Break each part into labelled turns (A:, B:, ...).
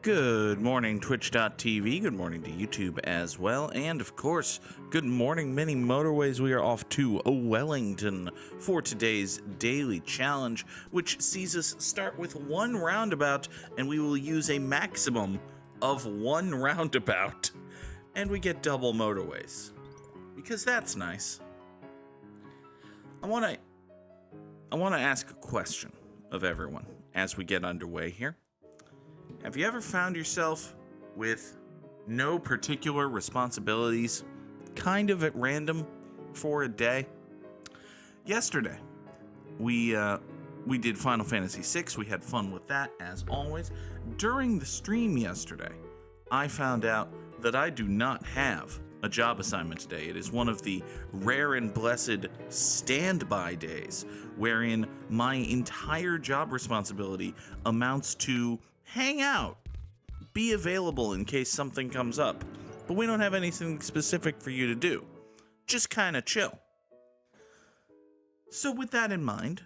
A: Good morning, Twitch.tv. Good morning to YouTube as well. And of course, good morning, many Motorways. We are off to Wellington for today's daily challenge, which sees us start with one roundabout, and we will use a maximum of one roundabout. And we get double Motorways, because that's nice. I want to ask a question of everyone as we get underway here. Have you ever found yourself with no particular responsibilities, kind of at random for a day? Yesterday, we did Final Fantasy VI. We had fun with that, as always. During the stream yesterday, I found out that I do not have a job assignment today. It is one of the rare and blessed standby days, wherein my entire job responsibility amounts to hang out, be available in case something comes up, but we don't have anything specific for you to do. Just kind of chill. So with that in mind,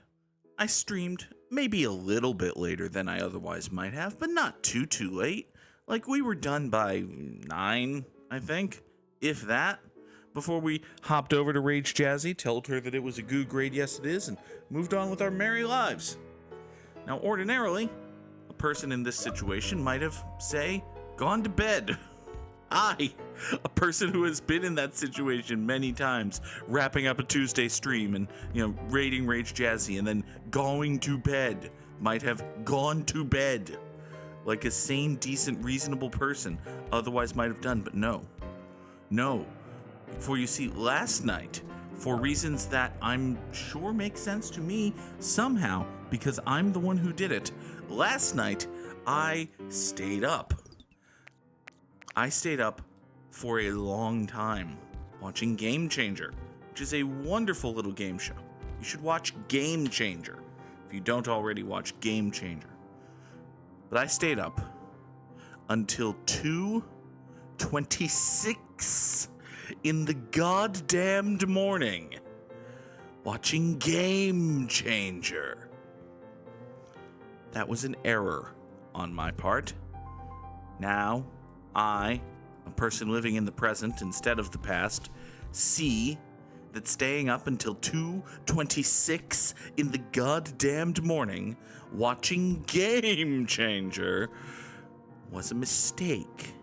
A: I streamed maybe a little bit later than I otherwise might have, but not too late. Like, we were done by 9, I think, if that, before we hopped over to Rage Jazzy, told her that it was a Goog raid, yes it is, and moved on with our merry lives. Now, ordinarily, a person in this situation might have, say, gone to bed. I, a person who has been in that situation many times, wrapping up a Tuesday stream and, raiding Rage Jazzy and then going to bed, might have gone to bed like a sane, decent, reasonable person otherwise might have done, but no. For you see, last night, for reasons that I'm sure make sense to me somehow, because I'm the one who did it, last night I stayed up. I stayed up for a long time watching Game Changer, which is a wonderful little game show. You should watch Game Changer if you don't already watch Game Changer. But I stayed up until 2:26 in the goddamned morning watching Game Changer. That was an error on my part. Now, I, a person living in the present instead of the past, see that staying up until 2:26 in the goddamned morning watching Game Changer was a mistake.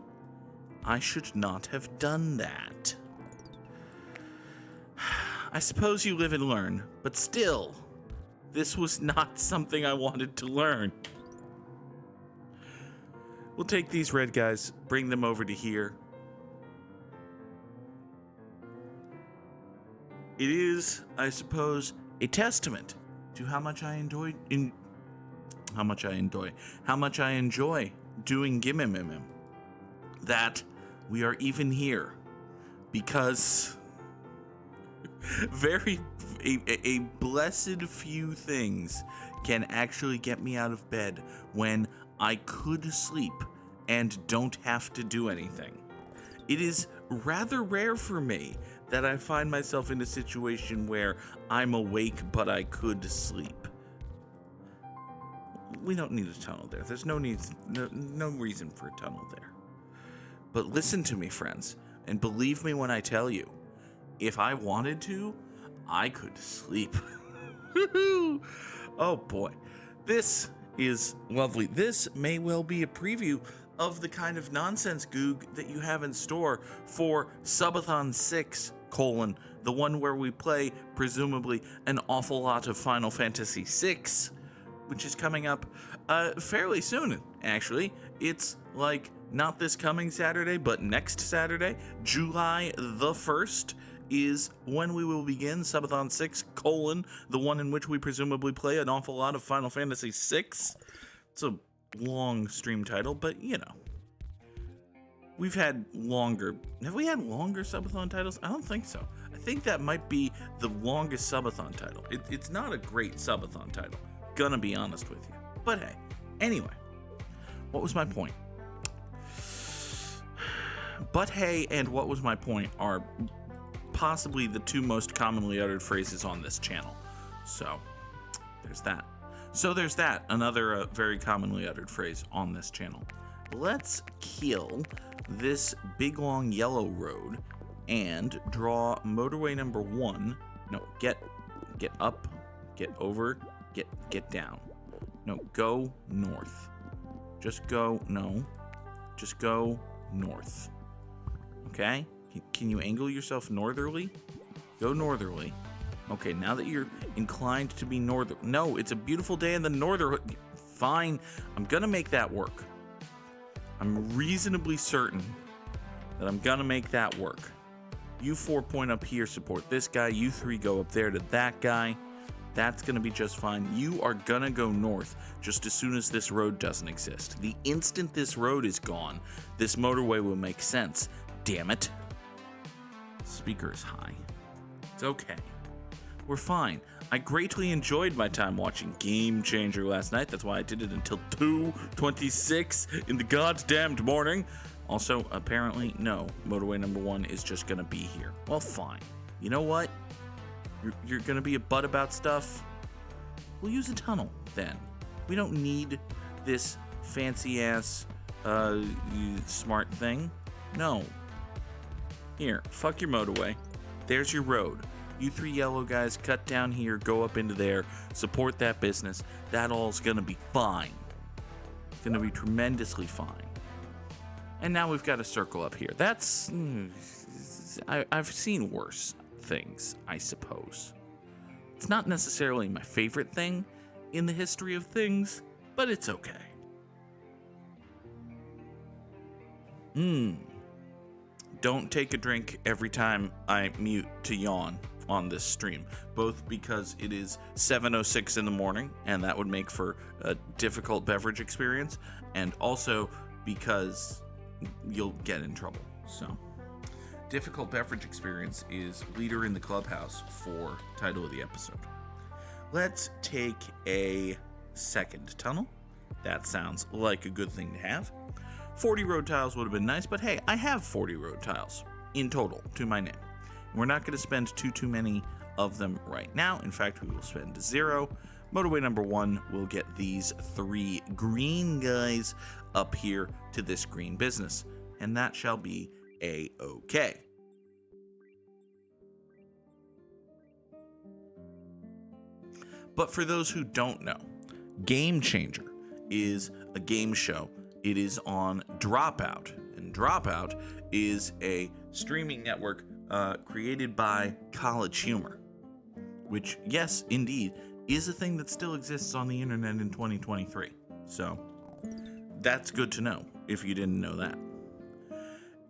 A: I should not have done that. I suppose you live and learn, but still, this was not something I wanted to learn. We'll take these red guys, bring them over to here. It is, I suppose, a testament to how much I enjoy doing GMMM that we are even here, because a blessed few things can actually get me out of bed when I could sleep and don't have to do anything. It is rather rare for me that I find myself in a situation where I'm awake but I could sleep. We don't need a tunnel there. There's no reason for a tunnel there. But listen to me, friends, and believe me when I tell you, if I wanted to, I could sleep. Oh boy, this is lovely. This may well be a preview of the kind of nonsense Goog that you have in store for Subathon 6, the one where we play, presumably, an awful lot of Final Fantasy VI, which is coming up fairly soon, actually. It's like not this coming Saturday, but next Saturday, July the 1st, is when we will begin Subathon 6, the one in which we presumably play an awful lot of Final Fantasy VI. It's a long stream title, but we've had longer. Have we had longer Subathon titles? I don't think so. I think that might be the longest Subathon title. It's not a great Subathon title, gonna be honest with you. But hey, anyway, what was my point? But hey, and what was my point are possibly the two most commonly uttered phrases on this channel. So, there's that. Another very commonly uttered phrase on this channel. let's kill this big long yellow road and draw motorway number 1. No, get up, get over, get down. No, go north. Just go north. Okay? Can you angle yourself northerly? Go northerly. Okay, now that you're inclined to be northern. No, it's a beautiful day in the northern. Fine, I'm gonna make that work. I'm reasonably certain that I'm gonna make that work. You 4 point up here, support this guy. You 3 go up there to that guy. That's gonna be just fine. You are gonna go north just as soon as this road doesn't exist. The instant this road is gone, this motorway will make sense. Damn it. Speaker is high. It's okay. We're fine. I greatly enjoyed my time watching Game Changer last night. That's why I did it until 2:26 in the goddamned morning. Also, apparently, no, motorway number 1 is just gonna be here. Well, fine. You know what? You're gonna be a butt about stuff? We'll use a tunnel, then. We don't need this fancy-ass, smart thing. No. Here, fuck your motorway. There's your road. You 3 yellow guys, cut down here, go up into there, support that business. That all's gonna be fine. It's gonna be tremendously fine. And now we've got a circle up here. That's... I've seen worse things, I suppose. It's not necessarily my favorite thing in the history of things, but it's okay. Don't take a drink every time I mute to yawn on this stream, both because it is 7:06 in the morning, and that would make for a difficult beverage experience, and also because you'll get in trouble. So, difficult beverage experience is leader in the clubhouse for title of the episode. Let's take a second tunnel. That sounds like a good thing to have. 40 road tiles would have been nice, but hey, I have 40 road tiles in total to my name. We're not going to spend too many of them right now. In fact, we will spend 0. Motorway number 1 will get these 3 green guys up here to this green business, and that shall be a-okay. But for those who don't know, Game Changer is a game show. It is on Dropout, and Dropout is a streaming network created by College Humor, which, yes, indeed, is a thing that still exists on the internet in 2023. So that's good to know if you didn't know that.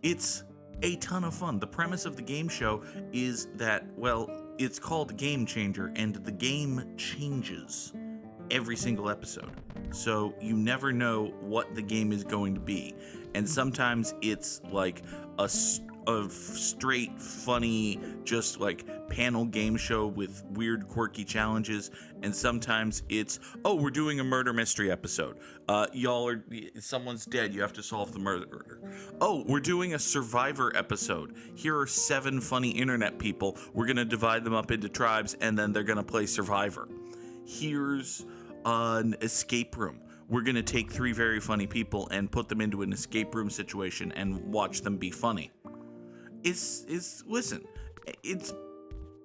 A: It's a ton of fun. The premise of the game show is that, well, it's called Game Changer, and the game changes every single episode. So you never know what the game is going to be. And sometimes it's like a straight, funny, just like panel game show with weird, quirky challenges. And sometimes it's, oh, we're doing a murder mystery episode. Someone's dead. You have to solve the murder. Oh, we're doing a Survivor episode. Here are 7 funny internet people. We're going to divide them up into tribes, and then they're going to play Survivor. Here's an escape room. We're going to take 3 very funny people and put them into an escape room situation and watch them be funny. Listen, it's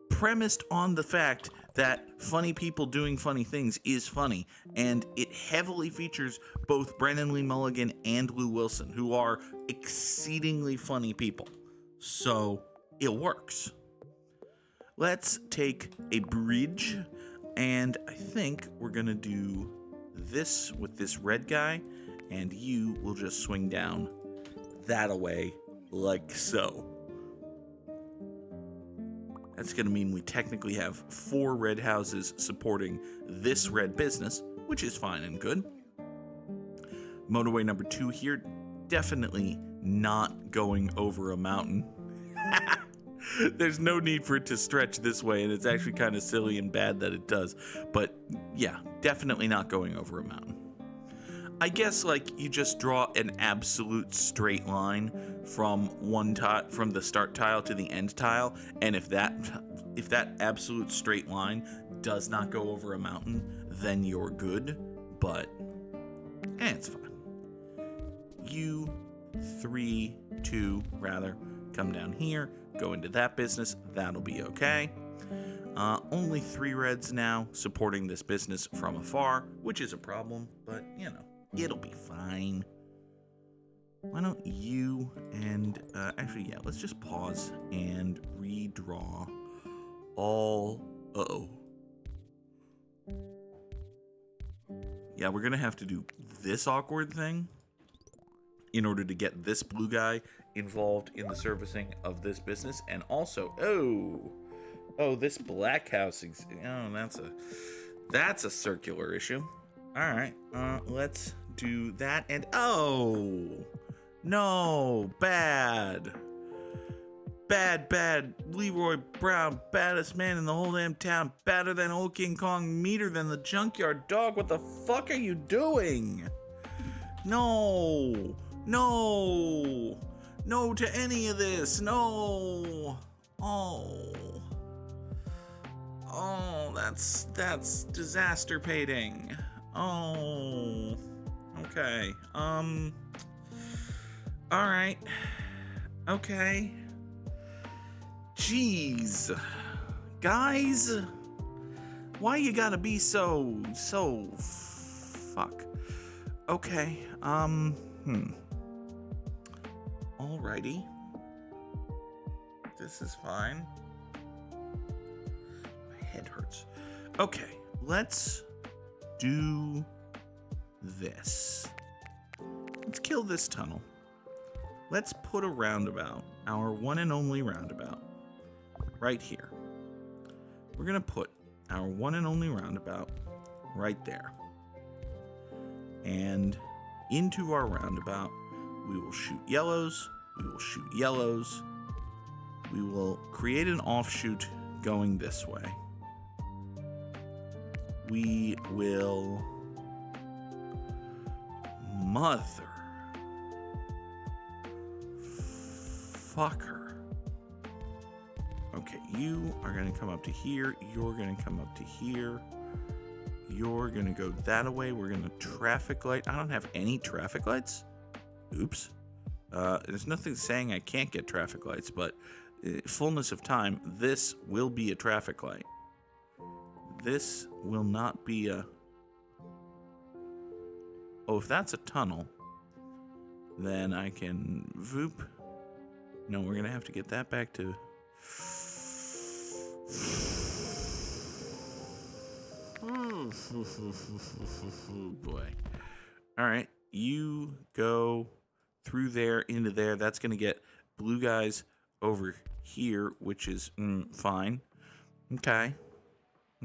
A: premised on the fact that funny people doing funny things is funny, and it heavily features both Brennan Lee Mulligan and Lou Wilson, who are exceedingly funny people. So it works. Let's take a bridge, and I think we're going to do this with this red guy, and you will just swing down that away like so. That's going to mean we technically have 4 red houses supporting this red business, which is fine and good. Motorway number 2 here, definitely not going over a mountain. There's no need for it to stretch this way, and it's actually kind of silly and bad that it does. But yeah, definitely not going over a mountain. I guess like you just draw an absolute straight line from from the start tile to the end tile, and if that absolute straight line does not go over a mountain, then you're good. But it's fine. you 2 rather come down here, go into that business. That'll be okay. Only 3 reds now supporting this business from afar, which is a problem, but it'll be fine. Why don't you and actually, yeah, let's just pause and redraw all. Yeah, we're gonna have to do this awkward thing in order to get this blue guy involved in the servicing of this business, and also, this black house. That's a circular issue. All right, let's do that. And no, bad, Leroy Brown, baddest man in the whole damn town, badder than old King Kong, meaner than the junkyard dog. What the fuck are you doing? No to any of this. No. That's disaster painting. Okay. All right. Okay. Jeez. Guys, why you gotta be so fuck? Okay. Alrighty. This is fine. My head hurts. Okay, let's do this. Let's kill this tunnel. Let's put a roundabout, our one and only roundabout, right here. We're gonna put our one and only roundabout right there. And into our roundabout, we will shoot yellows, we will shoot yellows, we will create an offshoot going this way. We will motherfucker. Okay, you are going to come up to here, you're going to come up to here, you're going to go that way, we're going to traffic light. I don't have any traffic lights. Oops. There's nothing saying I can't get traffic lights, but fullness of time, this will be a traffic light. This will not be a... Oh, if that's a tunnel, then I can... Voop. No, we're going to have to get that back to... Boy. All right, you go through there, into there. That's going to get blue guys over here, which is fine. Okay.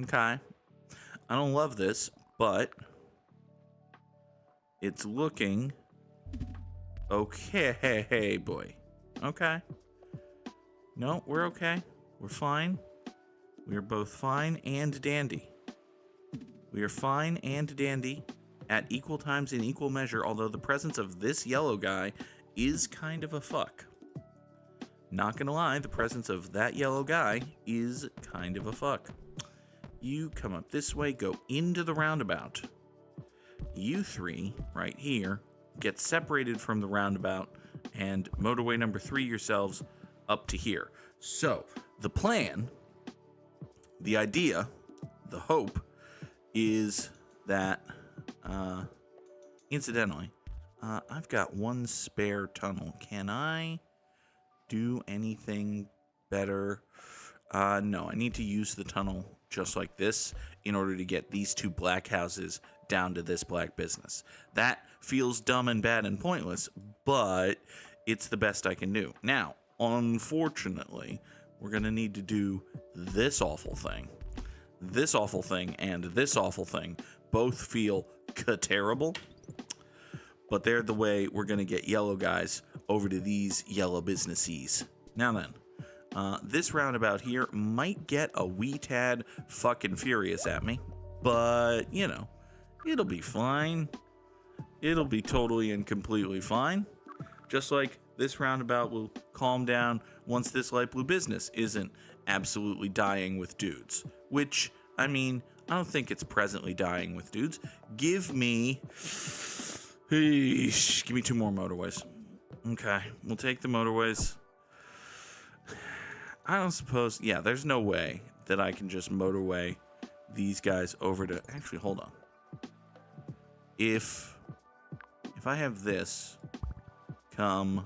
A: I don't love this, but it's looking okay. Hey, boy. Okay. No, we're okay. We're fine. We are both fine and dandy. We are fine and dandy at equal times in equal measure, although the presence of this yellow guy is kind of a fuck. Not gonna lie, the presence of that yellow guy is kind of a fuck. You come up this way, go into the roundabout. You 3, right here, get separated from the roundabout, and motorway number 3 yourselves up to here. So, the plan, the idea, the hope, is that, incidentally, I've got one spare tunnel. Can I do anything better? No, I need to use the tunnel just like this in order to get these 2 black houses down to this black business. That feels dumb and bad and pointless, but it's the best I can do. Now, unfortunately, we're going to need to do this awful thing. This awful thing and this awful thing both feel terrible, but they're the way we're going to get yellow guys over to these yellow businesses. Now then, this roundabout here might get a wee tad fucking furious at me, but, it'll be fine. It'll be totally and completely fine. Just like this roundabout will calm down once this light blue business isn't absolutely dying with dudes. Which, I don't think it's presently dying with dudes. Give me Eesh, give me 2 more motorways. Okay, we'll take the motorways. I don't suppose... Yeah, there's no way that I can just motorway these guys over to... Actually, hold on. If I have this come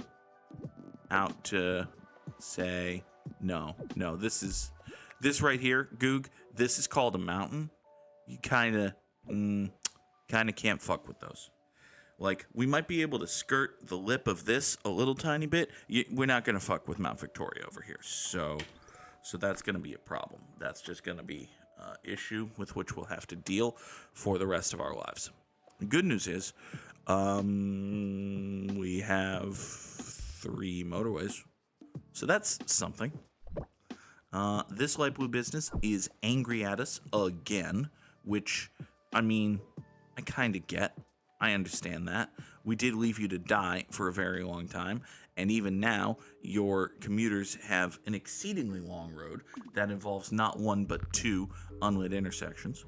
A: out to say... No, this right here, Goog, this is called a mountain. You kind of can't fuck with those. Like, we might be able to skirt the lip of this a little tiny bit. We're not going to fuck with Mount Victoria over here. So that's going to be a problem. That's just going to be an issue with which we'll have to deal for the rest of our lives. The good news is we have 3 motorways. So that's something. This light blue business is angry at us again, which, I mean, I kind of get. I understand that. We did leave you to die for a very long time, and even now, your commuters have an exceedingly long road that involves not 1 but 2 unlit intersections.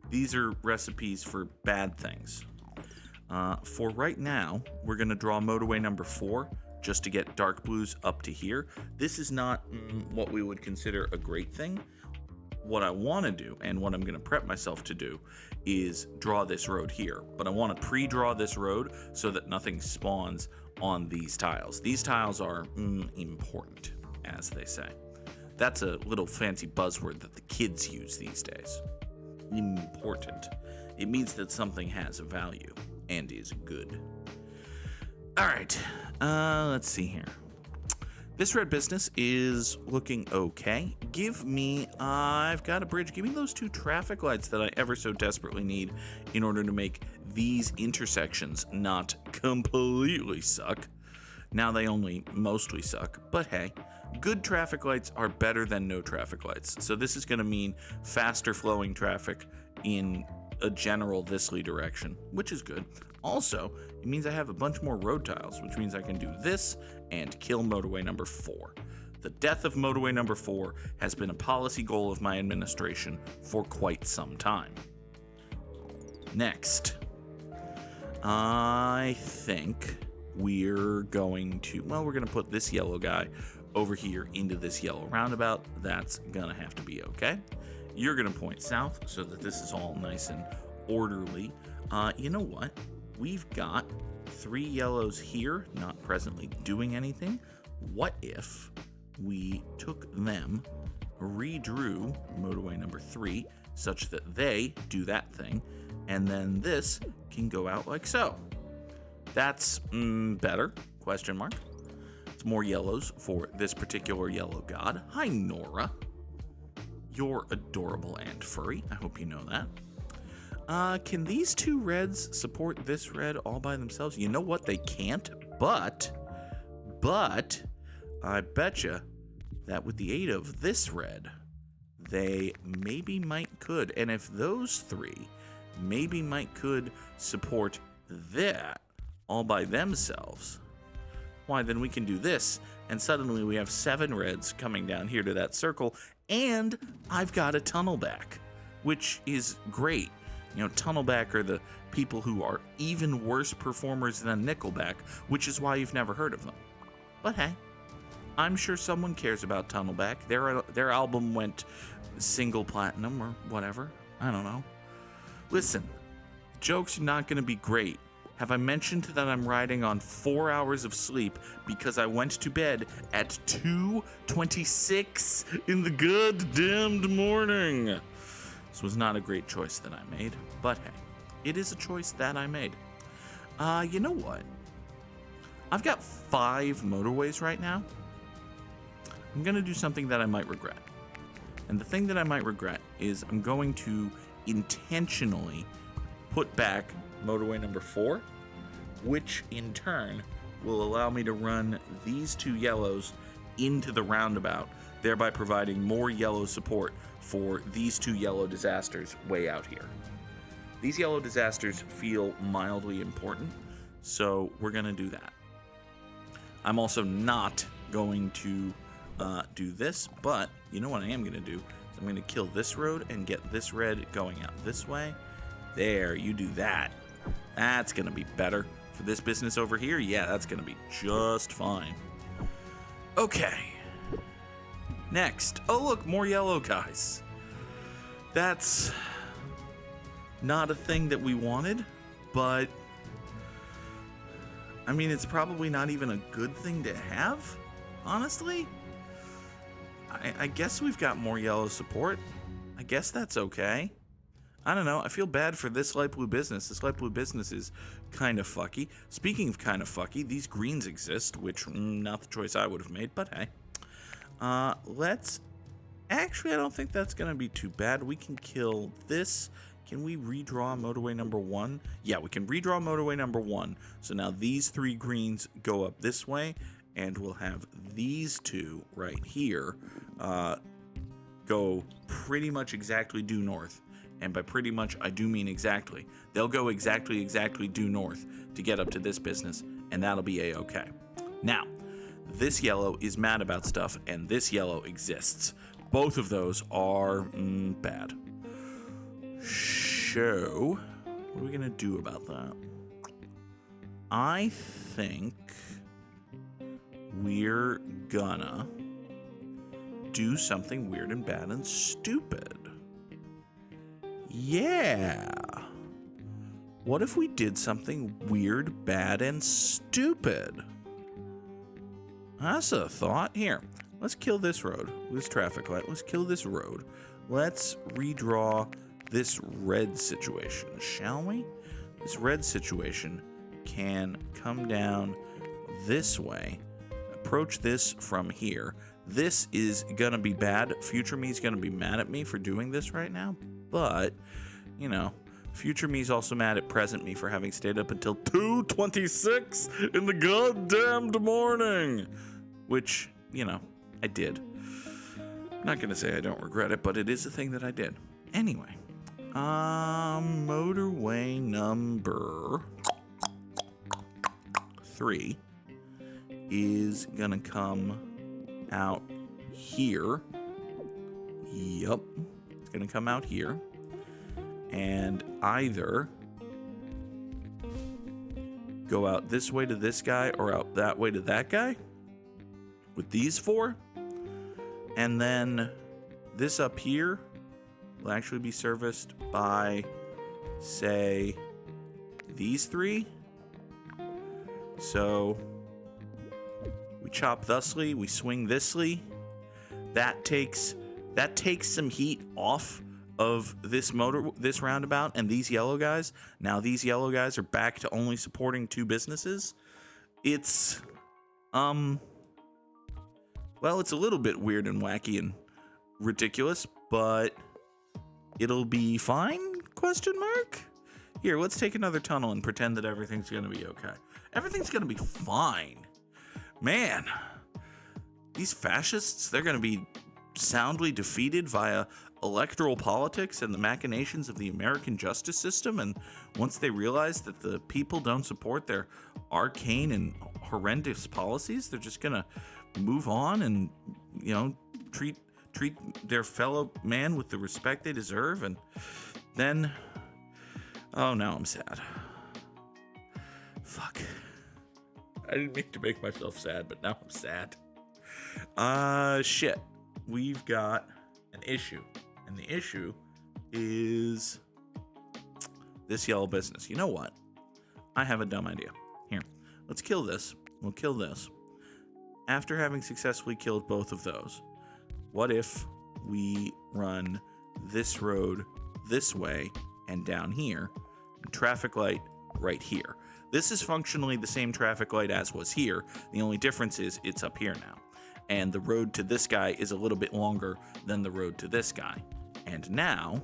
A: These are recipes for bad things. For right now, we're going to draw motorway number 4 just to get dark blues up to here. This is not what we would consider a great thing. What I want to do, and what I'm going to prep myself to do, is draw this road here. But I want to pre-draw this road so that nothing spawns on these tiles. These tiles are important, as they say. That's a little fancy buzzword that the kids use these days. Important. It means that something has a value and is good. All right, let's see here. This red business is looking okay. I've got a bridge. Give me those 2 traffic lights that I ever so desperately need in order to make these intersections not completely suck. Now they only mostly suck, but hey, good traffic lights are better than no traffic lights. So this is going to mean faster flowing traffic in a general thisly direction, which is good. Also, it means I have a bunch more road tiles, which means I can do this and kill motorway number 4. The death of motorway number 4 has been a policy goal of my administration for quite some time. Next, I think we're going to put this yellow guy over here into this yellow roundabout. That's gonna have to be okay. You're gonna point south so that this is all nice and orderly. You know what? We've got 3 yellows here, not presently doing anything. What if we took them, redrew motorway number 3, such that they do that thing, and then this can go out like so? That's better, question mark. It's more yellows for this particular yellow god. Hi, Nora. You're adorable and furry. I hope you know that. Can these 2 reds support this red all by themselves? You know what? They can't, but I betcha that with the aid of this red, they could. And if those 3 could support that all by themselves, why, then we can do this, and suddenly we have 7 reds coming down here to that circle, and I've got a tunnel back, which is great. You know, Tunnelback are the people who are even worse performers than Nickelback, which is why you've never heard of them. But hey, I'm sure someone cares about Tunnelback. Their album went single platinum or whatever. I don't know. Listen, jokes are not going to be great. Have I mentioned that I'm riding on 4 hours of sleep because I went to bed at 2:26 in the goddamned morning? This was not a great choice that I made, but hey, it is a choice that I made. You know what? I've got 5 motorways right now. I'm going to do something that I might regret. And the thing that I might regret is I'm going to intentionally put back motorway number 4, which in turn will allow me to run these 2 yellows into the roundabout, thereby providing more yellow support for these 2 yellow disasters way out here. These yellow disasters feel mildly important, so we're going to do that. I'm also not going to do this, but you know what I am going to do? I'm going to kill this road and get this red going out this way. There, you do that. That's going to be better. For this business over here, yeah, that's going to be just fine. Okay. Next. Oh, look, more yellow guys. That's not a thing that we wanted, but I mean, it's probably not even a good thing to have, honestly. I guess we've got more yellow support. I guess that's okay. I don't know. I feel bad for this light blue business. This light blue business is kind of fucky. Speaking of kind of fucky, these greens exist, which not the choice I would have made, but hey. Let's... Actually, I don't think that's going to be too bad. We can kill this. Can we redraw motorway number 1? Yeah, we can redraw motorway number 1. So now these 3 greens go up this way, and we'll have these 2 right here go pretty much exactly due north. And by pretty much, I do mean exactly. They'll go exactly due north to get up to this business, and that'll be a-okay. Now, this yellow is mad about stuff, and this yellow exists. Both of those are bad. So, what are we gonna do about that? I think we're gonna do something weird and bad and stupid. Yeah. What if we did something weird, bad, and stupid? That's a thought. Here, let's kill this road, this traffic light. Let's kill this road. Let's redraw this red situation, shall we? This red situation can come down this way, approach this from here. This is gonna be bad. Future me's gonna be mad at me for doing this right now, but, you know, future me's also mad at present me for having stayed up until 2:26 in the goddamned morning, which, you know, I did. I'm not gonna say I don't regret it, but it is a thing that I did. Anyway, motorway number 3 is gonna come out here. Yup, it's gonna come out here, and either go out this way to this guy or out that way to that guy with these 4, and then this up here will actually be serviced by, say, these 3. So we chop thusly, we swing thisly. That takes some heat off of this roundabout and these yellow guys. Now these yellow guys are back to only supporting 2 businesses. It's well, it's a little bit weird and wacky and ridiculous, but it'll be fine? Question mark? Here, let's take another tunnel and pretend that everything's gonna be okay. Everything's gonna be fine. Man, these fascists, they're gonna be soundly defeated via electoral politics and the machinations of the American justice system, and once they realize that the people don't support their arcane and horrendous policies, they're just gonna move on and, you know, treat their fellow man with the respect they deserve. And then, oh, now I'm sad. Fuck, I didn't mean to make myself sad, but now I'm sad. Shit, we've got an issue, and the issue is this yellow business. You know what? I have a dumb idea. Here, let's kill this. We'll kill this. After having successfully killed both of those, what if we run this road this way and down here, and traffic light right here? This is functionally the same traffic light as was here. The only difference is it's up here now. And the road to this guy is a little bit longer than the road to this guy. And now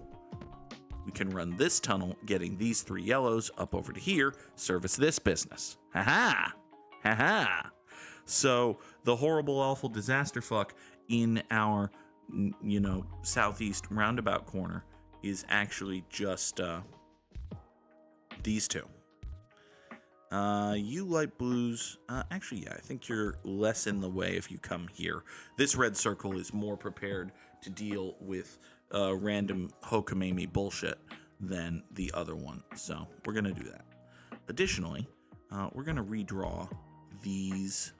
A: we can run this tunnel, getting these 3 yellows up over to here, service this business. Ha-ha! Ha-ha! So the horrible, awful disaster fuck in our, you know, southeast roundabout corner is actually just these 2. You light blues, actually, yeah, I think you're less in the way if you come here. This red circle is more prepared to deal with random hokamami bullshit than the other one, so we're gonna do that. Additionally, we're going to redraw these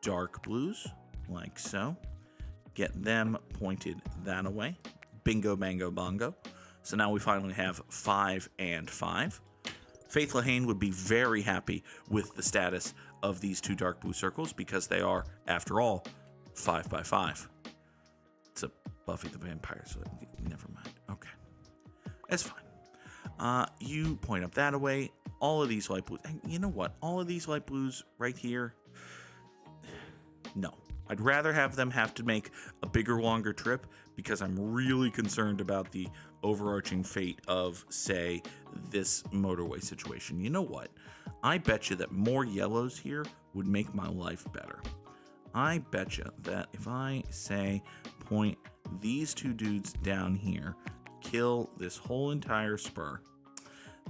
A: dark blues like so. Get them pointed that away. Bingo, bango, bongo. So now we finally have 5 and 5. Faith Lehane would be very happy with the status of these two dark blue circles because they are, after all, 5 by 5. It's a Buffy the Vampire, so never mind. Okay. That's fine. You point up that away. All of these light blues. And you know what? All of these light blues right here. No. I'd rather have them have to make a bigger, longer trip because I'm really concerned about the overarching fate of, say, this motorway situation. You know what? I bet you that more yellows here would make my life better. I bet you that if I, say, point these two dudes down here, kill this whole entire spur,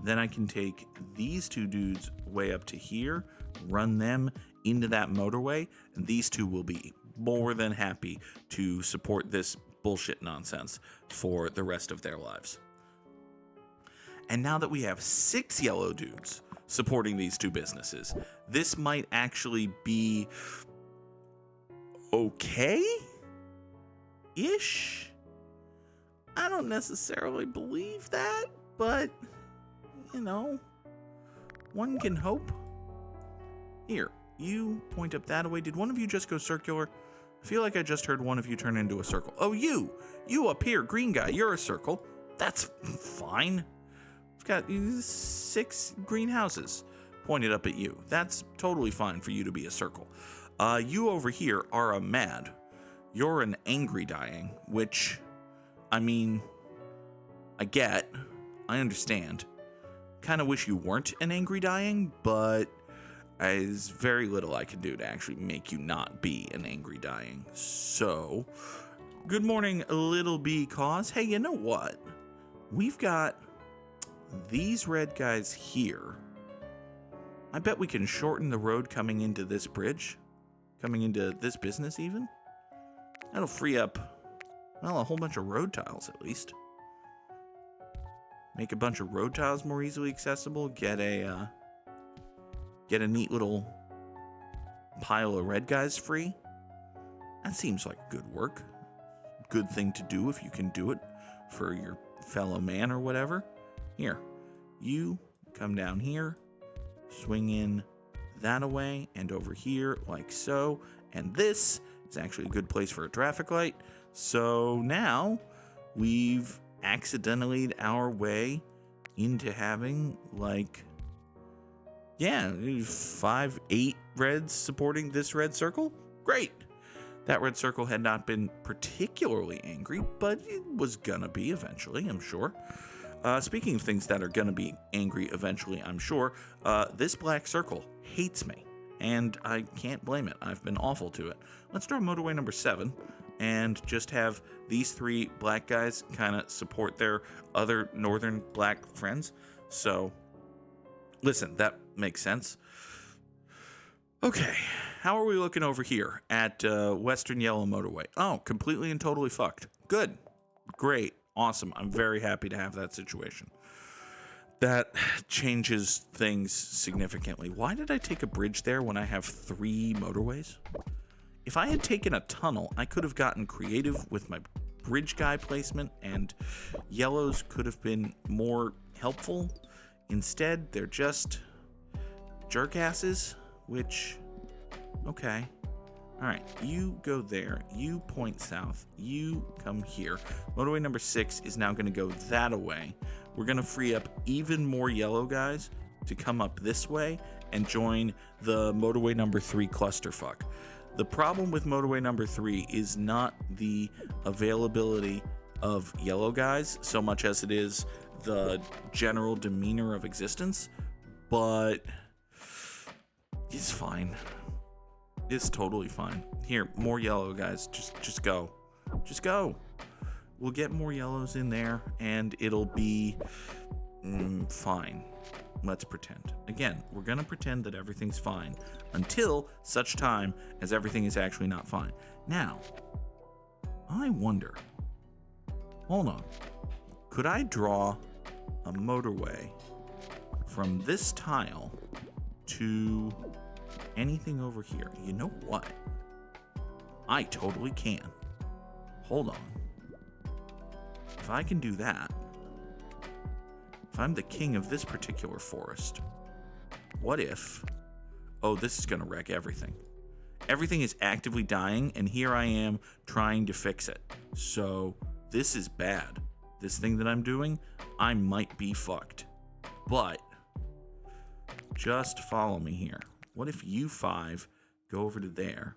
A: then I can take these two dudes way up to here, run them into that motorway, and these two will be more than happy to support this bullshit nonsense for the rest of their lives. And now that we have 6 yellow dudes supporting these two businesses, this might actually be okay-ish? I don't necessarily believe that, but, you know, one can hope. Here, you point up that way. Did one of you just go circular? I feel like I just heard one of you turn into a circle. Oh, you up here, green guy, you're a circle. That's fine. We've got 6 greenhouses pointed up at you. That's totally fine for you to be a circle. You over here are a mad. You're an angry dying, which, I mean, I understand. Kind of wish you weren't an angry dying, but there's very little I can do to actually make you not be an angry dying. So, good morning, little bee cause. Hey, you know what? We've got these red guys here. I bet we can shorten the road coming into this bridge, coming into this business even. That'll free up, well, a whole bunch of road tiles at least. Make a bunch of road tiles more easily accessible. Get a neat little pile of red guys free. That seems like good work. Good thing to do if you can do it for your fellow man or whatever. Here, you come down here, swing in that away and over here like so. And this is actually a good place for a traffic light. So now we've accidentally our way into having like, yeah, 5, 8 reds supporting this red circle. Great. That red circle had not been particularly angry, but it was gonna be eventually, I'm sure. Speaking of things that are gonna be angry eventually, I'm sure, this black circle hates me, and I can't blame it. I've been awful to it. Let's draw motorway number 7 and just have these 3 black guys kind of support their other northern black friends. So, listen, that makes sense. Okay, how are we looking over here at Western Yellow Motorway? Oh, completely and totally fucked. Good. Great. Awesome. I'm very happy to have that situation. That changes things significantly. Why did I take a bridge there when I have 3 motorways? If I had taken a tunnel, I could have gotten creative with my bridge guy placement, and yellows could have been more helpful. Instead, they're just jerkasses, which, okay. All right, you go there, you point south, you come here. Motorway number 6 is now gonna go that away. We're gonna free up even more yellow guys to come up this way and join the motorway number 3 clusterfuck. The problem with motorway number 3 is not the availability of yellow guys so much as it is the general demeanor of existence, but it's fine. It's totally fine. Here, more yellow guys. Just go. Just go. We'll get more yellows in there, and it'll be fine. Let's pretend. Again, we're going to pretend that everything's fine until such time as everything is actually not fine. Now, I wonder. Hold on. Could I draw a motorway from this tile to anything over here. You know what? I totally can. Hold on. If I can do that, if I'm the king of this particular forest, what if... Oh, this is going to wreck everything. Everything is actively dying, and here I am trying to fix it. So, this is bad. This thing that I'm doing, I might be fucked. But, just follow me here. What if you 5 go over to there?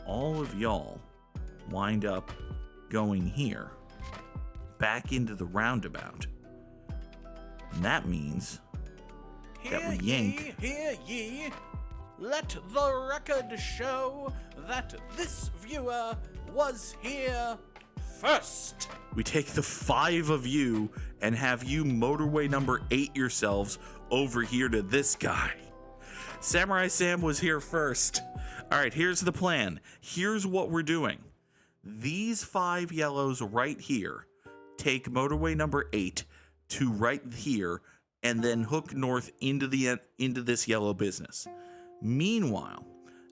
A: All of y'all wind up going here, back into the roundabout. And that means that we yank.
B: Hear ye, let the record show that this viewer was here first.
A: We take the 5 of you and have you motorway number 8 yourselves over here to this guy. Samurai Sam was here first. All right, here's the plan. Here's what we're doing. These 5 yellows right here take motorway number 8 to right here and then hook north into this yellow business. Meanwhile,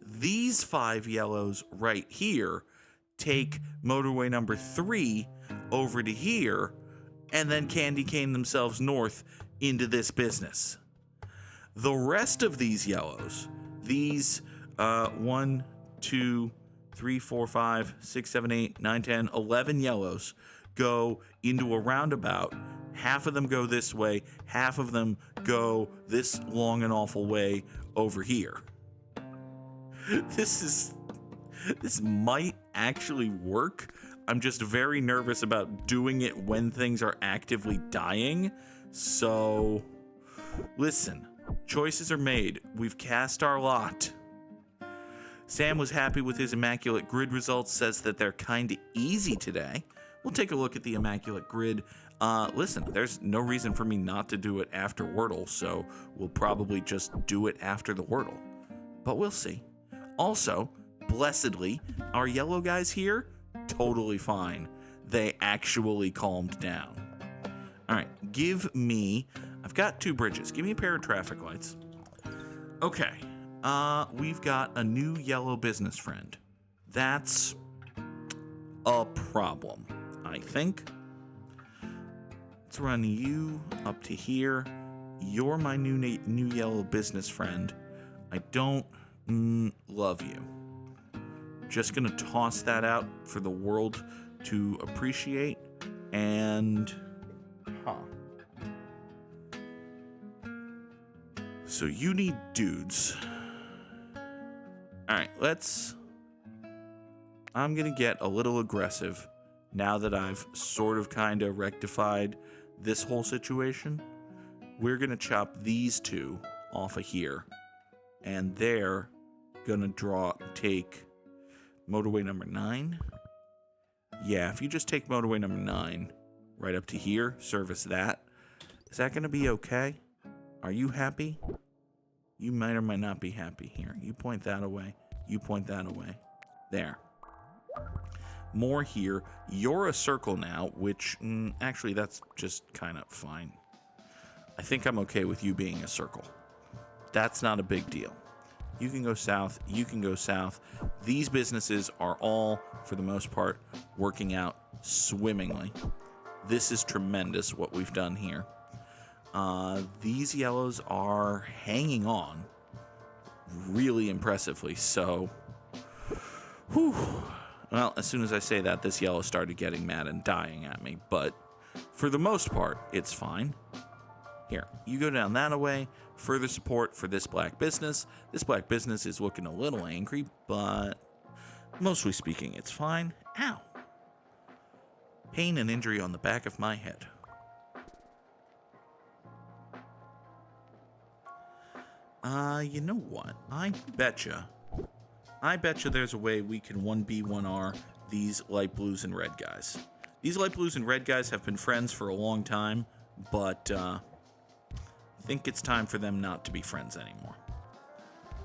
A: these 5 yellows right here take motorway number 3 over to here and then candy cane themselves north into this business. The rest of these yellows, these 1, 2, 3, 4, 5, 6, 7, 8, 9, 10, 11 yellows go into a roundabout. Half of them go this way, half of them go this long and awful way over here. This might actually work. I'm just very nervous about doing it when things are actively dying. So, listen, choices are made. We've cast our lot. Sam was happy with his Immaculate Grid results, says that they're kind of easy today. We'll take a look at the Immaculate Grid. Listen, there's no reason for me not to do it after Wordle, so we'll probably just do it after the Wordle. But we'll see. Also, blessedly, our yellow guys here, totally fine. They actually calmed down. All right, I've got 2 bridges. Give me a pair of traffic lights. Okay, we've got a new yellow business friend. That's a problem, I think. Let's run you up to here. You're my new yellow business friend. I don't love you. Just gonna toss that out for the world to appreciate. And so you need dudes. All right, I'm gonna get a little aggressive now that I've sort of kind of rectified this whole situation. We're gonna chop these 2 off of here, and they're gonna take motorway number 9. Yeah, if you just take motorway number 9 right up to here, service that. Is that gonna be okay? Are you happy? You might or might not be happy here. You point that away. You point that away. There. More here. You're a circle now, which actually that's just kind of fine. I think I'm okay with you being a circle. That's not a big deal. You can go south. You can go south. These businesses are all, for the most part, working out swimmingly. This is tremendous what we've done here. These yellows are hanging on really impressively. So, whew. Well, as soon as I say that, this yellow started getting mad and dying at me. But for the most part, it's fine. Here, you go down that away. Further support for this black business. This black business is looking a little angry, but mostly speaking, it's fine. Ow. Pain and injury on the back of my head. You know what? I betcha there's a way we can 1B1R these light blues and red guys. These light blues and red guys have been friends for a long time, but I think it's time for them not to be friends anymore.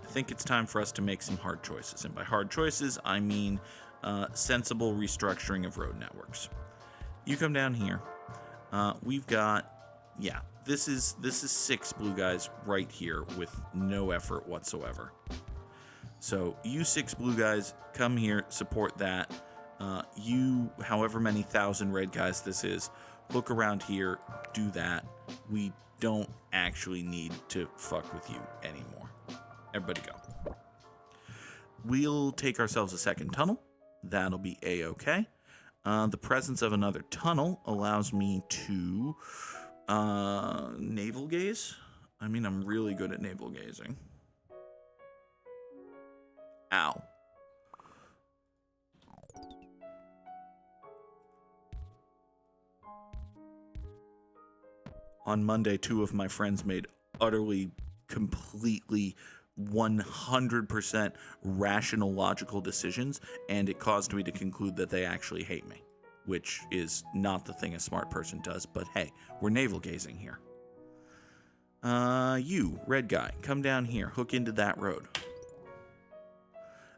A: I think it's time for us to make some hard choices. And by hard choices, I mean sensible restructuring of road networks. You come down here. We've got, This is 6 blue guys right here with no effort whatsoever. So you 6 blue guys, come here, support that. You, however many thousand red guys this is, look around here, do that. We don't actually need to fuck with you anymore. Everybody go. We'll take ourselves a second tunnel. That'll be A-okay. The presence of another tunnel allows me to navel gaze. I mean, I'm really good at navel gazing. Ow. On Monday, 2 of my friends made utterly, completely, 100% rational, logical decisions, and it caused me to conclude that they actually hate me, which is not the thing a smart person does, but hey, we're navel gazing here. You, red guy, come down here, hook into that road.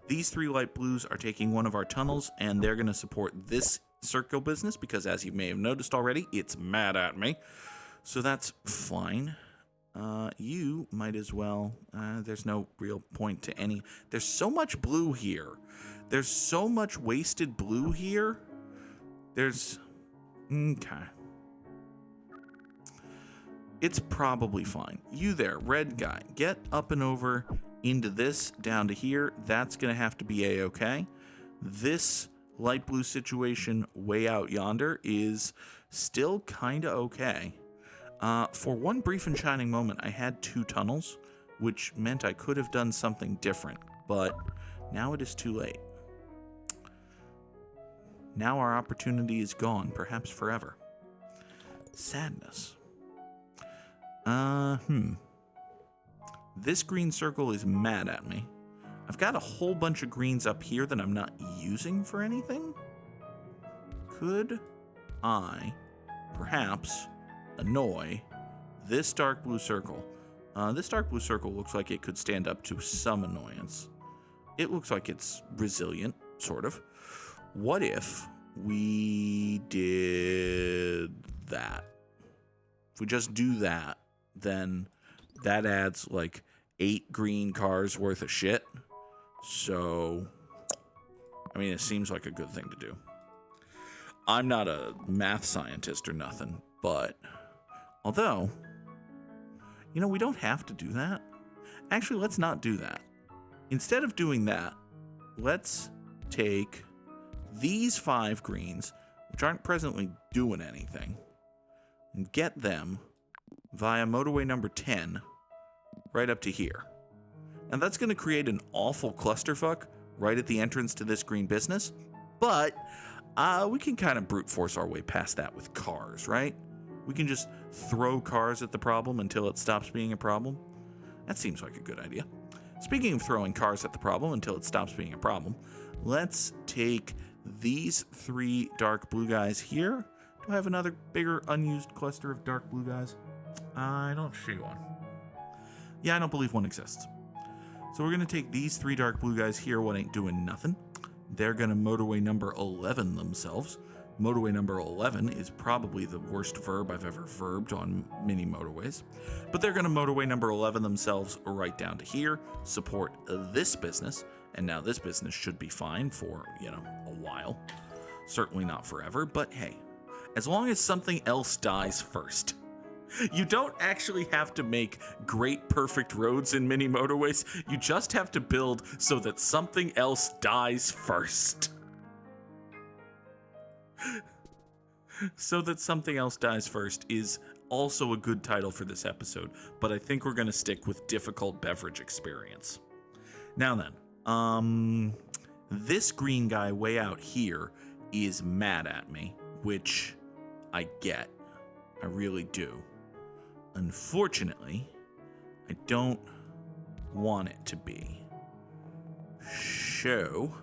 A: These 3 light blues are taking one of our tunnels, and they're going to support this circle business, because as you may have noticed already, it's mad at me. So that's fine. You might as well, there's no real point to any. There's so much blue here. There's so much wasted blue here. There's, okay. It's probably fine. You there, red guy, get up and over into this, down to here. That's going to have to be A-okay. This light blue situation way out yonder is still kind of okay. For one brief and shining moment, I had 2 tunnels, which meant I could have done something different, but now it is too late. Now our opportunity is gone, perhaps forever. Sadness. This green circle is mad at me. I've got a whole bunch of greens up here that I'm not using for anything. Could I, perhaps, annoy this dark blue circle? This dark blue circle looks like it could stand up to some annoyance. It looks like it's resilient, sort of. What if we did that? If we just do that, then that adds like 8 green cars worth of shit. So, I mean, it seems like a good thing to do. I'm not a math scientist or nothing, but although, you know, we don't have to do that. Actually, let's not do that. Instead of doing that, let's take these 5 greens, which aren't presently doing anything, and get them via motorway number 10 right up to here. Now that's going to create an awful clusterfuck right at the entrance to this green business, but we can kind of brute force our way past that with cars, right? We can just throw cars at the problem until it stops being a problem. That seems like a good idea. Speaking of throwing cars at the problem until it stops being a problem, let's take these 3 dark blue guys here. Do I have another bigger unused cluster of dark blue guys? I don't see one. Yeah, I don't believe one exists. So we're going to take these 3 dark blue guys here, what ain't doing nothing. They're going to motorway number 11 themselves. Motorway number 11 is probably the worst verb I've ever verbed on mini motorways. But they're going to motorway number 11 themselves right down to here, support this business, and now this business should be fine for, you know, a while. Certainly not forever, but hey, as long as something else dies first. You don't actually have to make great perfect roads in mini motorways. You just have to build so that something else dies first. So that something else dies first is also a good title for this episode, but I think we're going to stick with difficult beverage experience. Now then, this green guy way out here is mad at me, which I get. I really do. Unfortunately, I don't want it to be. So,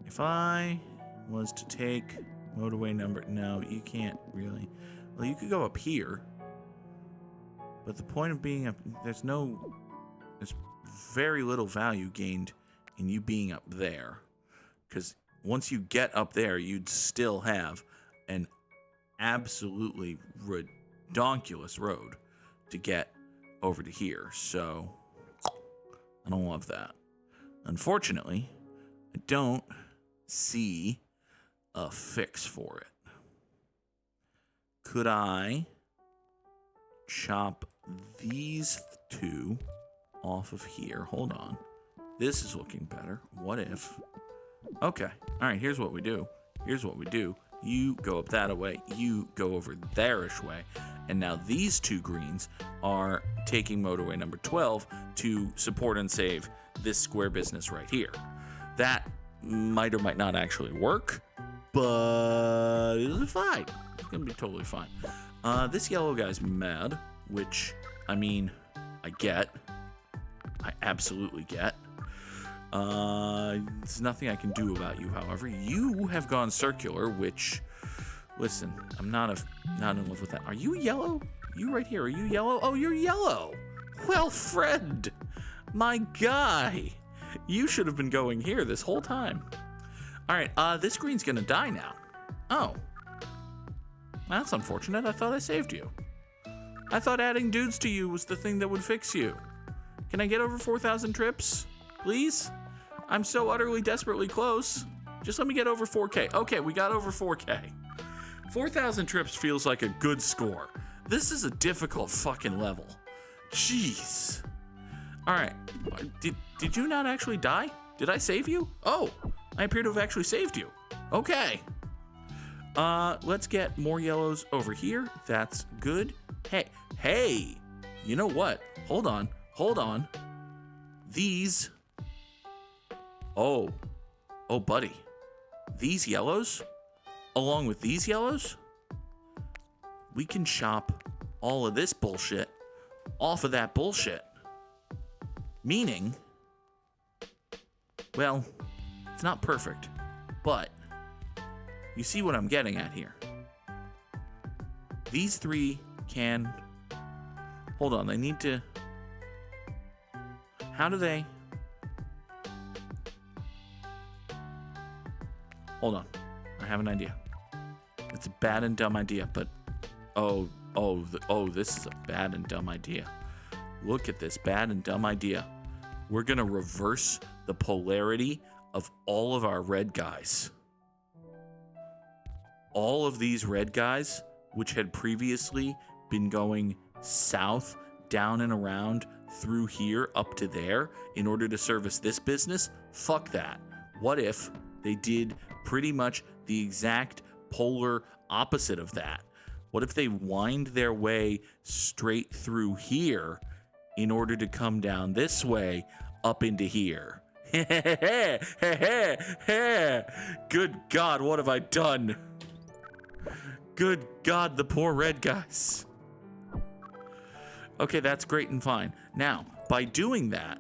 A: if I was to take motorway number... No, you can't really. Well, you could go up here. But the point of being up... There's very little value gained in you being up there. Because once you get up there, you'd still have an absolutely donkulous road to get over to here. So I don't love that. Unfortunately, I don't see a fix for it. Could I chop these two off of here? Hold on. This is looking better. What if? Okay. All right, here's what we do. You go up that way. You go over there-ish way. And now these two greens are taking motorway number 12 to support and save this square business right here. That might or might not actually work, but it's fine. It's going to be totally fine. This yellow guy's mad, which, I mean, I get. I absolutely get. There's nothing I can do about you, however. You have gone circular, which, listen, I'm not in love with that. Are you yellow? You right here, are you yellow? Oh, you're yellow. Well, Fred, my guy, you should have been going here this whole time. All right, this green's gonna die now. Oh, that's unfortunate. I thought I saved you. I thought adding dudes to you was the thing that would fix you. Can I get over 4,000 trips, please? I'm so utterly, desperately close. Just let me get over 4K. Okay, we got over 4K. 4,000 trips feels like a good score. This is a difficult fucking level. Jeez. All right, did you not actually die? Did I save you? Oh, I appear to have actually saved you. Okay. Let's get more yellows over here. That's good. Hey, you know what? Hold on. These, oh, buddy. These yellows, along with these yellows, we can chop all of this bullshit off of that bullshit. Meaning, well, it's not perfect, but you see what I'm getting at here. These three can, hold on, they need to, how do they, hold on, I have an idea. It's a bad and dumb idea, but this is a bad and dumb idea. Look at this bad and dumb idea. We're gonna reverse the polarity of all of our red guys. All of these red guys, which had previously been going south, down and around, through here, up to there, in order to service this business, fuck that. What if they did pretty much the exact polar opposite of that? What if they wind their way straight through here in order to come down this way up into here? Good God, what have I done? Good God, the poor red guys. Okay, that's great and fine. Now, by doing that,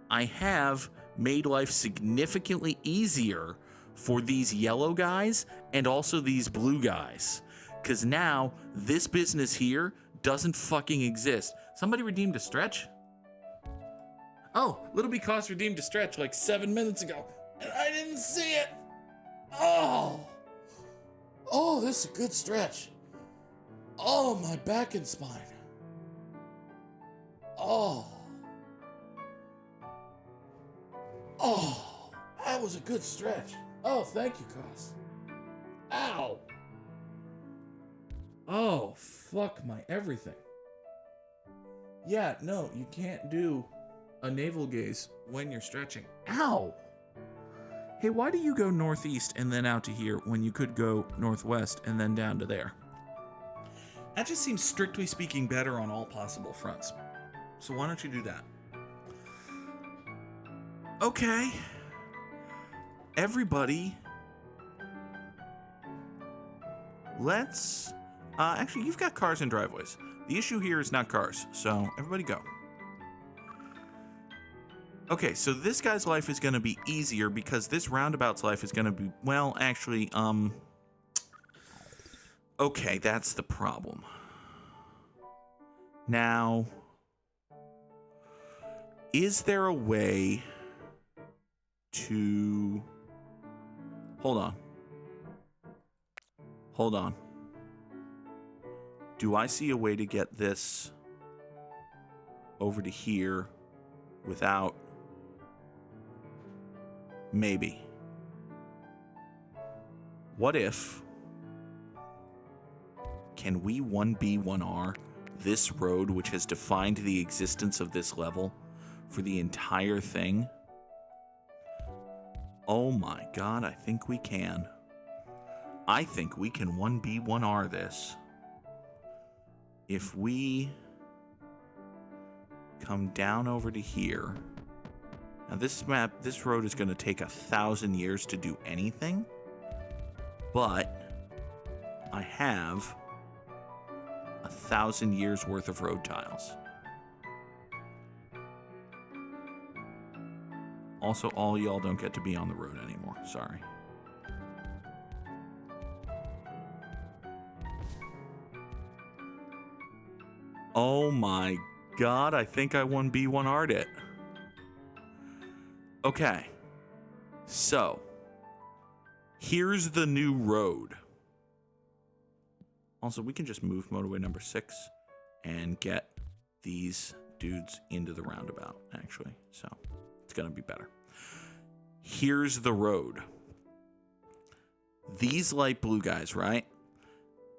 A: I have made life significantly easier for these yellow guys and also these blue guys. Because now, this business here doesn't fucking exist. Somebody redeemed a stretch? Oh, Little B Cost redeemed a stretch like 7 minutes ago, and I didn't see it. Oh, this is a good stretch. Oh, my back and spine. Oh, that was a good stretch. Oh, thank you, Cost. Ow. Oh, fuck my everything. Yeah, no, you can't do a navel gaze when you're stretching. Ow! Hey, why do you go northeast and then out to here when you could go northwest and then down to there? That just seems, strictly speaking, better on all possible fronts. So why don't you do that? Okay. Everybody, let's... actually, you've got cars and driveways. The issue here is not cars, so everybody go. Okay, so this guy's life is going to be easier because this roundabout's life is going to be, well, actually, okay, that's the problem. Now, is there a way to... Hold on. Do I see a way to get this over to here without... Maybe. What if... Can we 1B, 1R this road, which has defined the existence of this level for the entire thing? Oh my god, I think we can. I think we can 1B, 1R this. If we come down over to here. Now this road is going to take 1,000 years to do anything. But I have 1,000 years worth of road tiles. Also, all y'all don't get to be on the road anymore. Sorry. Oh my god, I think I 1B1R'd it. Okay. So, here's the new road. Also, we can just move motorway number 6 and get these dudes into the roundabout, actually. So, it's going to be better. Here's the road. These light blue guys, right?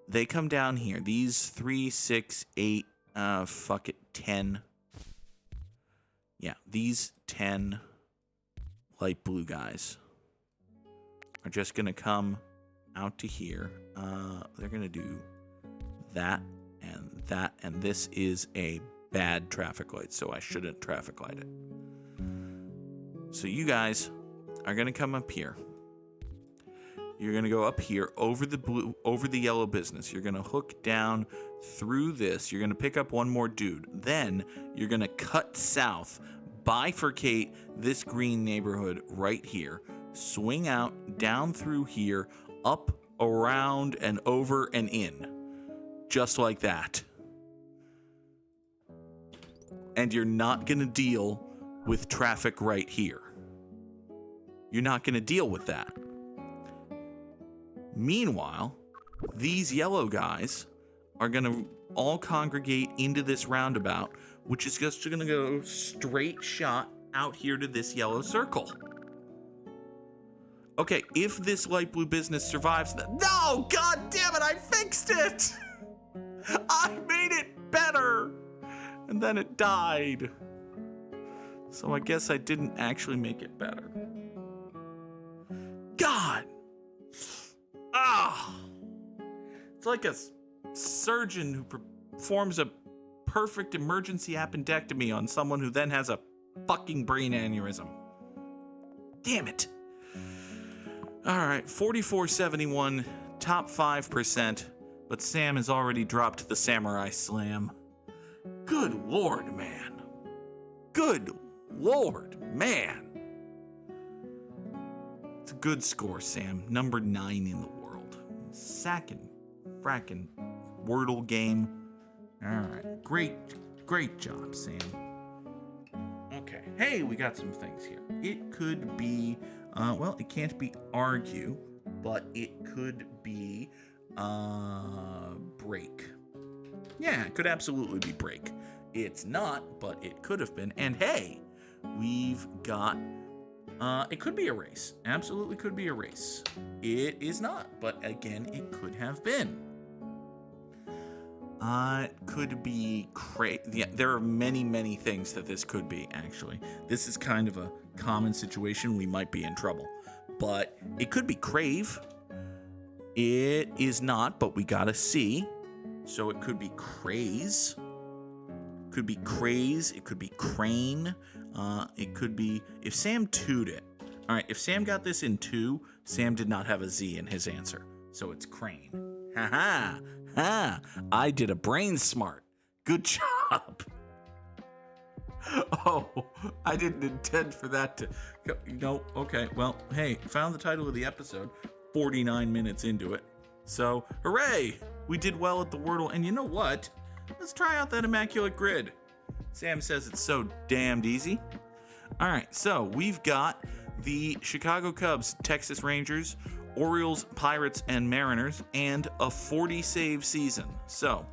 A: They come down here. These 3, 6, 8, 10. Yeah, these 10 light blue guys are just going to come out to here. They're going to do that, and this is a bad traffic light, so I shouldn't traffic light it. So you guys are going to come up here. You're going to go up here over the yellow business. You're going to hook down through this. You're going to pick up one more dude. Then you're going to cut south, bifurcate this green neighborhood right here, swing out, down through here, up, around, and over and in. Just like that. And you're not going to deal with traffic right here. You're not going to deal with that. Meanwhile, these yellow guys are going to all congregate into this roundabout, which is just going to go straight shot out here to this yellow circle. Okay, if this light blue business survives... No! God damn it, I fixed it! I made it better! And then it died. So I guess I didn't actually make it better. God! Ah! It's like a surgeon who performs a perfect emergency appendectomy on someone who then has a fucking brain aneurysm. Damn it. Alright, 4471, top 5%, but Sam has already dropped the Samurai Slam. Good lord, man. Good lord, man. It's a good score, Sam. Number 9 in the world. Second frackin' Wordle game. Alright, great job, Sam. Okay, hey, we got some things here. It could be, well, it can't be argue, but it could be, break. Yeah, it could absolutely be break. It's not, but it could have been. And hey, we've got, it could be a race. Absolutely could be a race. It is not, but again, it could have been. It could be yeah, there are many things that this could be, actually. This is kind of a common situation. We might be in trouble. But it could be crave. It is not, but we gotta see. So it could be craze. Could be craze. It could be crane. It could be... If Sam 2'd it... Alright, if Sam got this in 2, Sam did not have a Z in his answer. So it's crane. Ha-ha! Ha! I did a brain smart. Good job. Oh, I didn't intend for that to... No, okay, well, hey, found the title of the episode 49 minutes into it. So, hooray! We did well at the Wordle, and you know what? Let's try out that Immaculate Grid. Sam says it's so damned easy. Alright, so we've got the Chicago Cubs, Texas Rangers, Orioles, Pirates, and Mariners, and a 40-save season. So,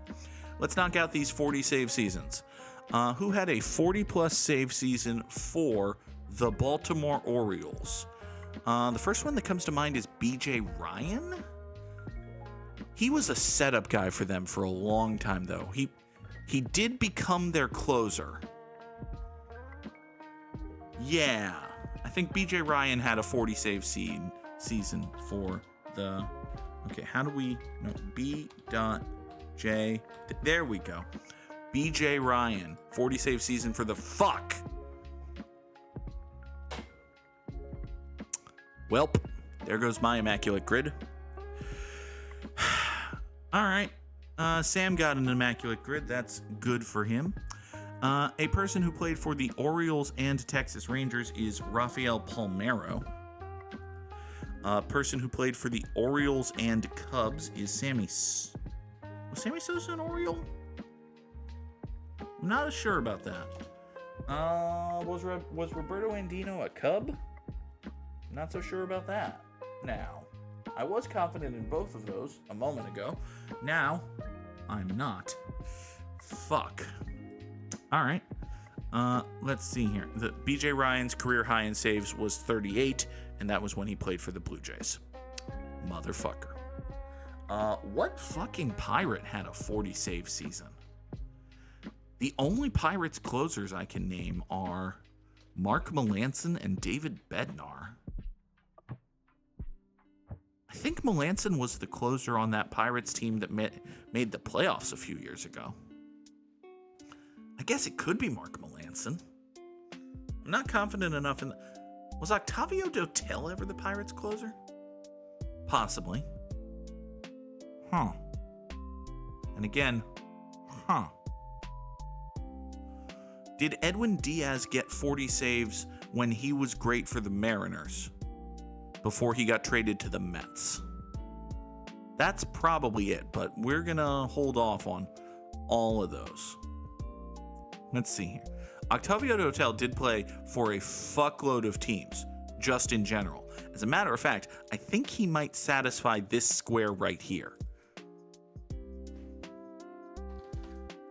A: Let's knock out these 40 save seasons. Who had a 40-plus save season for the Baltimore Orioles? The first one that comes to mind is B.J. Ryan. He was a setup guy for them for a long time, though. He did become their closer. Yeah, I think B.J. Ryan had a 40 save season for the... Okay, how do we... No, B.J... There we go. B.J. Ryan, 40 save season for the fuck. Welp, there goes my immaculate grid. All right, Sam got an immaculate grid. That's good for him. A person who played for the Orioles and Texas Rangers is Rafael Palmeiro. A person who played for the Orioles and Cubs is Sammy. Was Sammy Sosa an Oriole? I'm not as sure about that. Was Roberto Andino a Cub? Not so sure about that. Now, I was confident in both of those a moment ago. Now, I'm not. Fuck. All right. Let's see here. The B.J. Ryan's career high in saves was 38, and that was when he played for the Blue Jays. Motherfucker. What fucking Pirate had a 40 save season? The only Pirates closers I can name are Mark Melancon and David Bednar. I think Melancon was the closer on that Pirates team that made the playoffs a few years ago. I guess it could be Mark Melancon. I'm not confident enough in... Was Octavio Dotel ever the Pirates closer? Possibly. Huh. And again, huh. Did Edwin Diaz get 40 saves when he was great for the Mariners before he got traded to the Mets? That's probably it, but we're going to hold off on all of those. Let's see here. Octavio Dotel did play for a fuckload of teams, just in general. As a matter of fact, I think he might satisfy this square right here.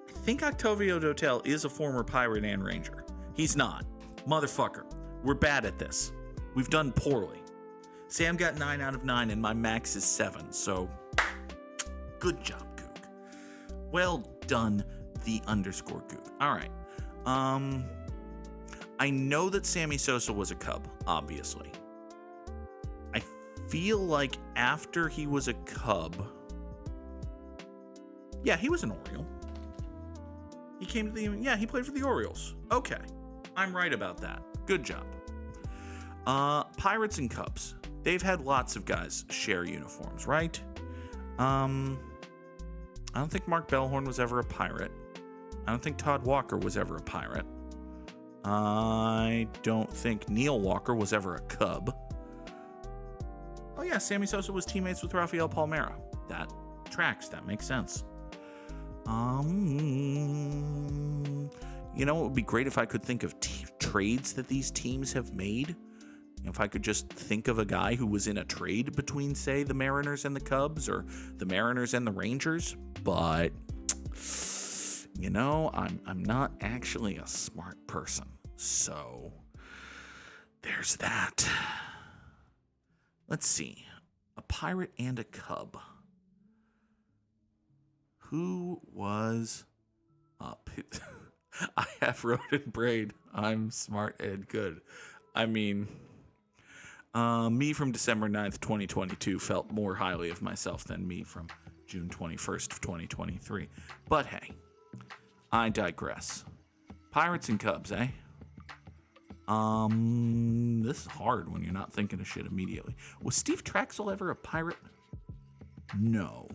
A: I think Octavio Dotel is a former Pirate and Ranger. He's not. Motherfucker. We're bad at this. We've done poorly. Sam got 9 out of 9 and my max is 7, so good job, Goog. Well done, the underscore Goog. All right. I know that Sammy Sosa was a Cub, obviously. I feel like after he was a Cub... Yeah, he was an Oriole. He came to the... Yeah, he played for the Orioles. Okay. I'm right about that. Good job. Pirates and Cubs. They've had lots of guys share uniforms, right? I don't think Mark Bellhorn was ever a Pirate. I don't think Todd Walker was ever a Pirate. I don't think Neil Walker was ever a Cub. Oh yeah, Sammy Sosa was teammates with Rafael Palmeiro. That tracks. That makes sense. You know, it would be great if I could think of trades that these teams have made. If I could just think of a guy who was in a trade between, say, the Mariners and the Cubs or the Mariners and the Rangers. But, you know, I'm not actually a smart person. So, there's that. Let's see. A Pirate and a Cub. Who was up? I have rodent braid. I'm smart and good. I mean, me from December 9th, 2022 felt more highly of myself than me from June 21st of 2023. But hey, I digress. Pirates and Cubs, eh? This is hard when you're not thinking of shit immediately. Was Steve Traxel ever a Pirate? No.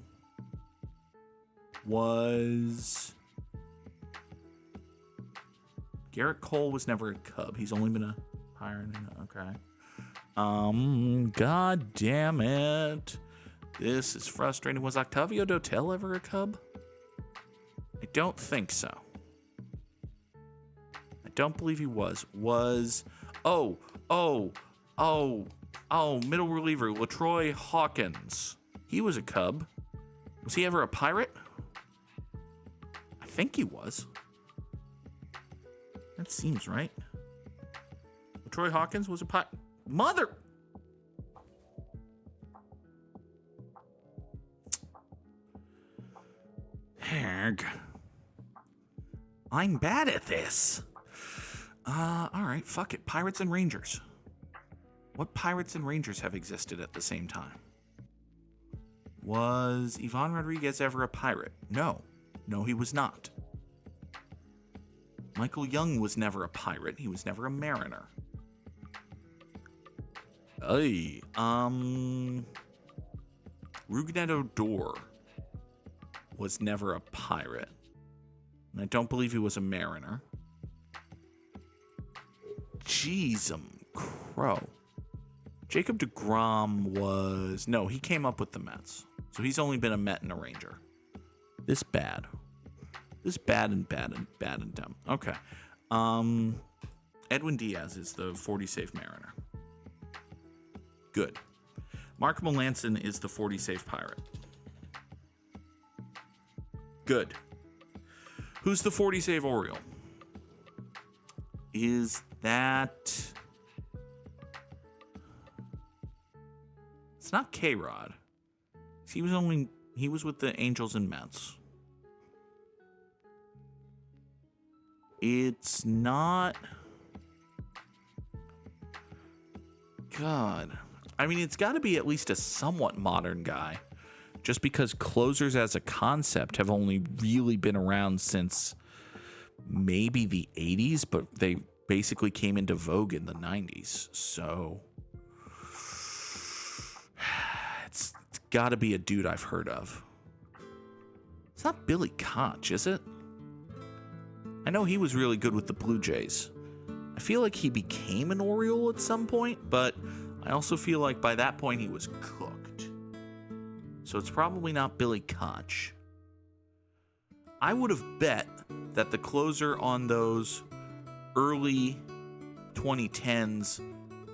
A: Was... Garrett Cole was never a Cub. He's only been a Pirate. Okay. God damn it. This is frustrating. Was Octavio Dotel ever a Cub? I don't think so. I don't believe he was. Oh, middle reliever, LaTroy Hawkins. He was a Cub. Was he ever a Pirate? think he was. That seems right. Troy Hawkins was a Mother! Herg. I'm bad at this. Alright, fuck it. Pirates and Rangers. What Pirates and Rangers have existed at the same time? Was Ivan Rodriguez ever a pirate? No. No, he was not. Michael Young was never a pirate. He was never a mariner. Rougned Odor was never a pirate. And I don't believe he was a mariner. Jeez, crow. Jacob deGrom was... No, he came up with the Mets. So he's only been a Met and a Ranger. This bad. This bad and dumb. Okay. Edwin Diaz is the 40 safe mariner. Good. Mark Melanson is the 40 safe pirate. Good. Who's the 40 save Oriole? Is that... It's not K-Rod. He was with the Angels and Mets. It's not... God. I mean, it's got to be at least a somewhat modern guy. Just because closers as a concept have only really been around since maybe the 80s, but they basically came into vogue in the 90s. So it's got to be a dude I've heard of. It's not Billy Koch, is it? I know he was really good with the Blue Jays. I feel like he became an Oriole at some point, but I also feel like by that point he was cooked. So it's probably not Billy Koch. I would have bet that the closer on those early 2010s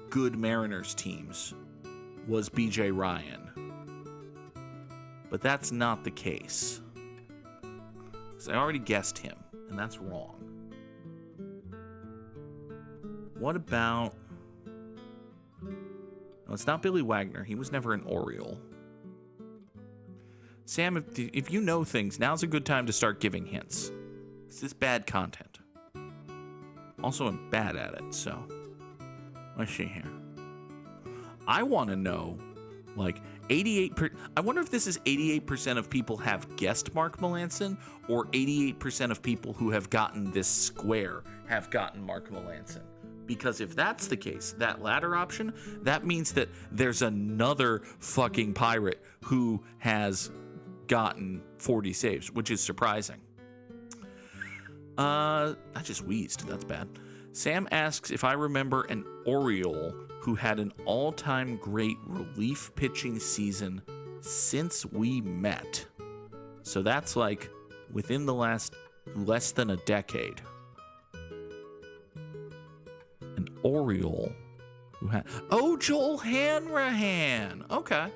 A: good Mariners teams was BJ Ryan. But that's not the case. Because I already guessed him, and that's wrong. What about... No, it's not Billy Wagner. He was never an Oriole. Sam, if you know things, now's a good time to start giving hints. This is bad content. Also, I'm bad at it, so... Let's see here. I want to know, like, 88%... I wonder if this is 88% of people have guessed Mark Melanson, or 88% of people who have gotten this square have gotten Mark Melanson. Because if that's the case, that latter option, that means that there's another fucking pirate who has gotten 40 saves, which is surprising. I just wheezed. That's bad. Sam asks if I remember an Oriole who had an all-time great relief pitching season since we met. So that's like within the last less than a decade. An Oriole who had... Oh, Joel Hanrahan! Okay.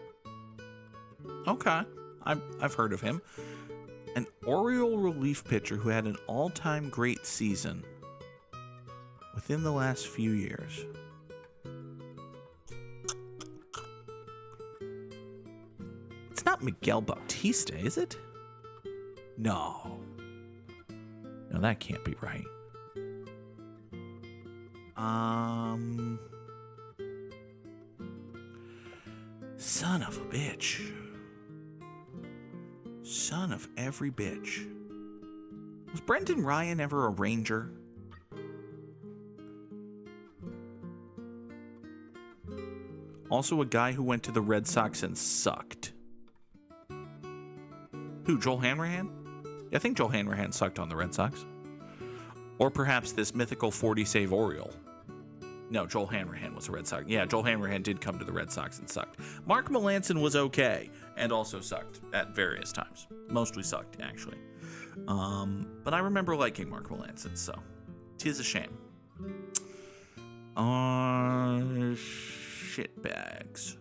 A: I've heard of him. An Oriole relief pitcher who had an all-time great season within the last few years. It's not Miguel Bautista, is it? No. No, that can't be right. Son of a bitch. Son of every bitch. Was Brendan Ryan ever a Ranger? Also a guy who went to the Red Sox and sucked. Who, Joel Hanrahan? Yeah, I think Joel Hanrahan sucked on the Red Sox. Or perhaps this mythical 40-save Oriole. No, Joel Hanrahan was a Red Sox. Yeah, Joel Hanrahan did come to the Red Sox and sucked. Mark Melanson was okay and also sucked at various times. Mostly sucked, actually. But I remember liking Mark Melanson, so 'tis a shame. Shitbags.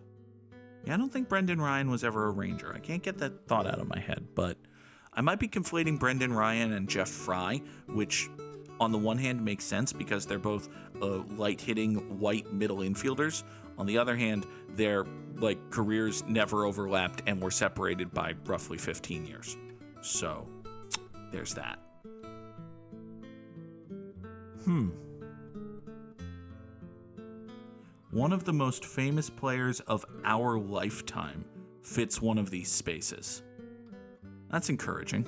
A: Yeah, I don't think Brendan Ryan was ever a Ranger. I can't get that thought out of my head, but I might be conflating Brendan Ryan and Jeff Fry, which on the one hand makes sense because they're both light-hitting white middle infielders. On the other hand, their careers never overlapped and were separated by roughly 15 years. So, there's that. One of the most famous players of our lifetime fits one of these spaces. That's encouraging.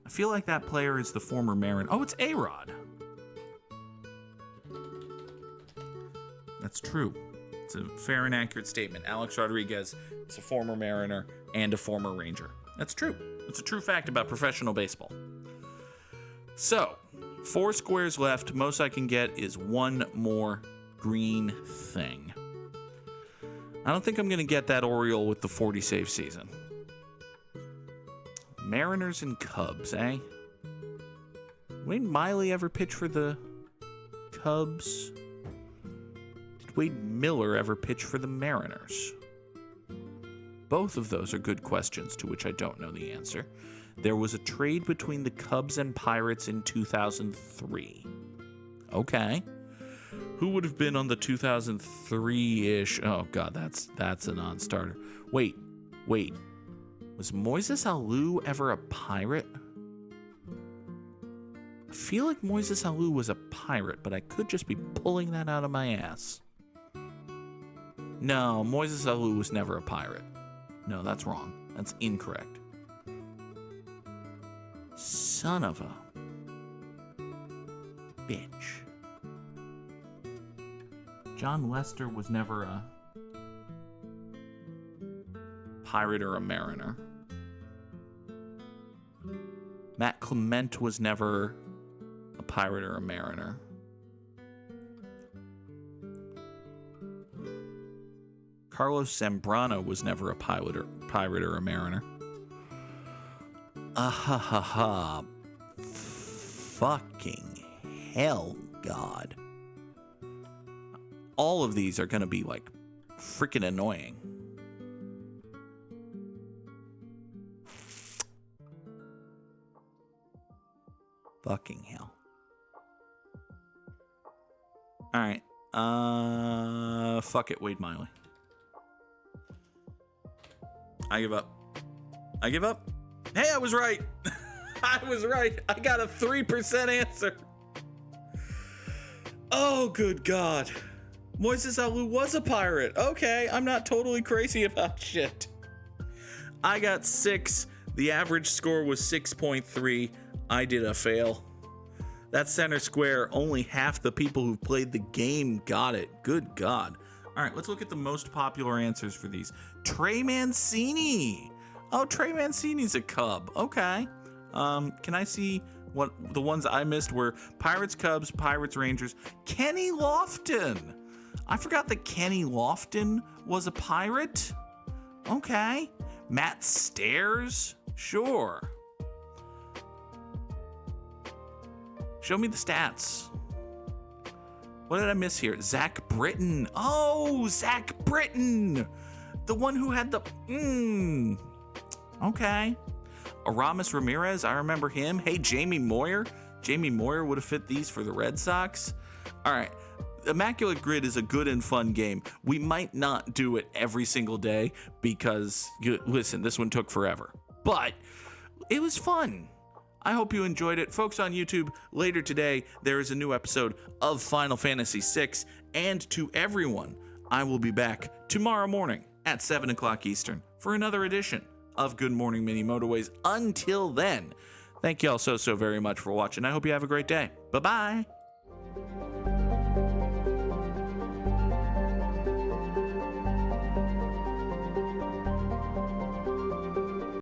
A: I feel like that player is the former Marin. Oh, it's A-Rod. That's true. It's a fair and accurate statement. Alex Rodriguez is a former Mariner and a former Ranger. That's true. It's a true fact about professional baseball. So, 4 squares left. Most I can get is one more green thing. I don't think I'm going to get that Oriole with the 40 save season. Mariners and Cubs, eh? Wade Miley ever pitch for the Cubs? Did Wade Miller ever pitch for the Mariners? Both of those are good questions to which I don't know the answer. There was a trade between the Cubs and Pirates in 2003. Okay. Who would have been on the 2003-ish? Oh, God, that's a non-starter. Wait. Was Moises Alou ever a Pirate? I feel like Moises Alou was a Pirate, but I could just be pulling that out of my ass. No, Moises Alou was never a Pirate. No, that's wrong. That's incorrect. Son of a bitch. John Lester was never a Pirate or a Mariner. Matt Clement was never a Pirate or a Mariner. Carlos Zambrano was never a Pirate or a Mariner. Fucking hell, God. All of these are going to be freaking annoying. Fucking hell. All right. Fuck it, Wade Miley. I give up. Hey, I was right. I was right. I got a 3% answer. Oh, good God. Moises Alou was a Pirate. Okay, I'm not totally crazy about shit. I got 6. The average score was 6.3. I did a fail. That center square, only half the people who played the game got it. Good God. All right, let's look at the most popular answers for these. Trey Mancini. Oh, Trey Mancini's a Cub. Okay. Can I see what the ones I missed were? Pirates, Cubs, Pirates, Rangers. Kenny Lofton. I forgot that Kenny Lofton was a Pirate. Okay. Matt Stairs. Sure. Show me the stats. What did I miss here? Zach Britton. Oh, Zach Britton. The one who had the... Okay. Aramis Ramirez, I remember him. Hey, Jamie Moyer. Jamie Moyer would have fit these for the Red Sox. All right. Immaculate Grid is a good and fun game. We might not do it every single day because, listen, this one took forever. But it was fun. I hope you enjoyed it. Folks on YouTube, later today, there is a new episode of Final Fantasy VI. And to everyone, I will be back tomorrow morning at 7 o'clock Eastern for another edition of Good Morning Mini Motorways. Until then, thank you all so very much for watching. I hope you have a great day. Bye-bye.